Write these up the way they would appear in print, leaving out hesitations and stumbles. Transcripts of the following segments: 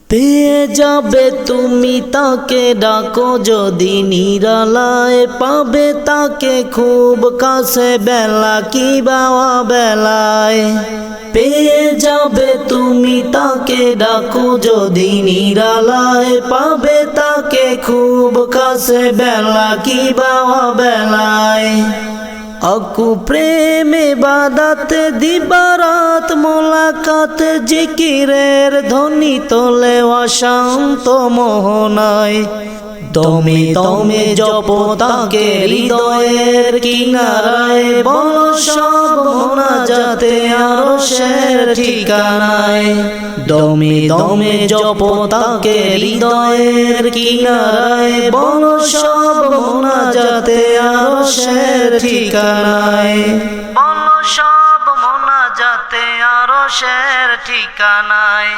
পেয়ে যাবে তুমি তাকে, ডাকো যদি নিরালায়, পাবে তাকে খুব কাছে বেলা কি বাওয়া বেলায়। পেয়ে যাবে তুমি তাকে, ডাকো যদি নিরালায়, পাবে তাকে খুব কাছে বেলা কি বাওয়া বেলায়। আকু প্রেমে বাদাতে দিবারাত মোলাকাত, জিকিরের ধ্বনি তোলে অশান্ত মোহনায়। দমে দমে জপ তাকে হৃদয়ের কিনারায়, বলো সব মোনাজাতে আরশের ঠিকানায়। দমে দমে জপ তাকে হৃদয়ের কিনারায়, বলো সব মোনাজাতে আরশের ঠিকানায়। বলো সব মোনাজাতে আরশের ঠিকানায়।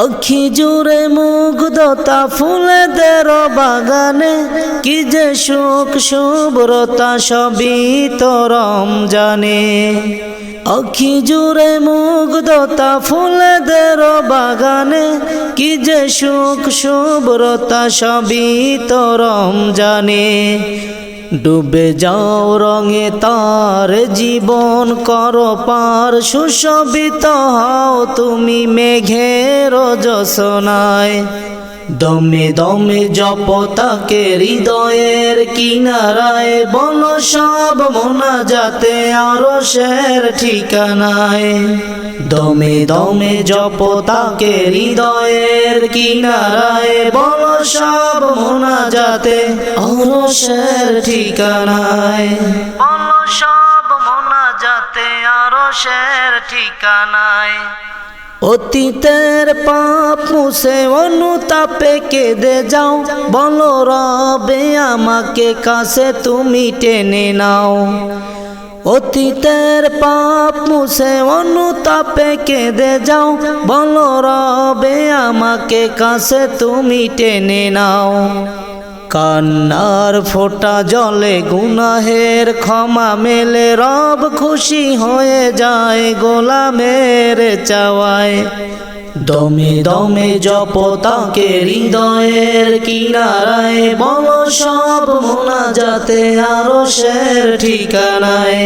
আখি জুড়ে মুগ্ধতা ফুলেদের বাগানে, কি যে সুখ শুভ্রতা সবই তো রমজানে। আখি জুড়ে মুগ্ধতা ফুলেদের বাগানে, কি যে সুখ শুভ্রতা সবই তো রমজানে। ডুবে যাও রঙে তার জীবন করো পার, সুশোভিত হও তুমি মেঘের জ্যোৎস্নায়। দমে দমে জপ তাকে হৃদয়ের কিনারায়, বলো সব মোনাজাতে আরশের ঠিকানায়। দমে দমে জপ তাকে হৃদয়ের কিনারায়, বলো সব মোনাজাতে আরশের ঠিকানায়। বলো সব মোনাজাতে আরশের ঠিকানায়। অতীতের পাপ মুছে অনুতাপে কেঁদে যাও, বলো রবে আমাকে কাছে তুমি টেনে নাও। অতীতের পাপ মুছে অনুতাপে কেঁদে যাও, বলো রবে আমাকে কাছে তুমি টেনে নাও। কান্নার ফোঁটা জলে গুনাহের ক্ষমা মেলে, রব খুশি হয়ে যায় গোলামের চাওয়ায়। দমে দমে জপ তাকে হৃদয়ের কিনারায়, বলো সব মোনাজাতে আরশের ঠিকানায়।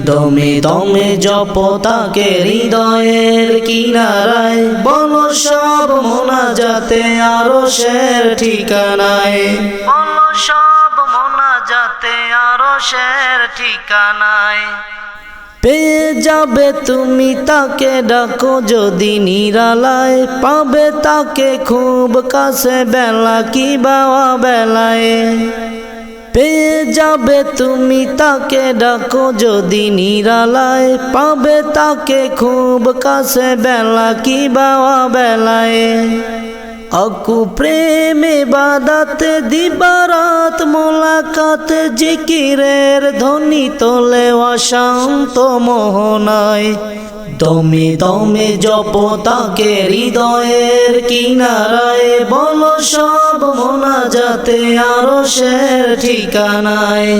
দমে দমে জপ তাকে হৃদয়ের কিনারায়, বলো সব মোনাজাতে আরশের ঠিকানায়। বলো সব মোনাজাতে আরশের ঠিকানায়। পেয়ে যাবে তুমি তাকে, ডাকো যদি নিরালায়, পাবে তাকে খুব কাছে বেলা কি বাওয়া বেলায়। পেয়ে যাবে তুমি তাকে, ডাকো যদি নিরালায়, পাবে তাকে খুব কাছে বেলা কি বাওয়া বেলায়। আকু প্রেমে বাদাতে দিবারাত মোলাকাত, জিকিরের ধ্বনি তোলে অশান্ত মোহনায়। দমে দমে জপ তাকে হৃদয়ের কিনারায়, বলো সব মোনাজাতে আরশের ঠিকানায়।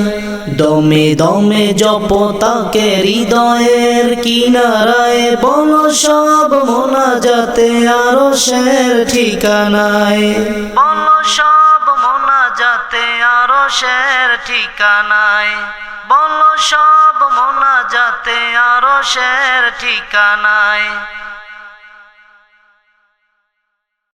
দমে দমে জপ তাকে হৃদয়ের কিনারায়, বলো সব মোনাজাতে আরশের ঠিকানায়। বলো সব মোনাজাতে আরশের ঠিকানায়। বলো সব মোনাজাতে আরশের ঠিকানায়।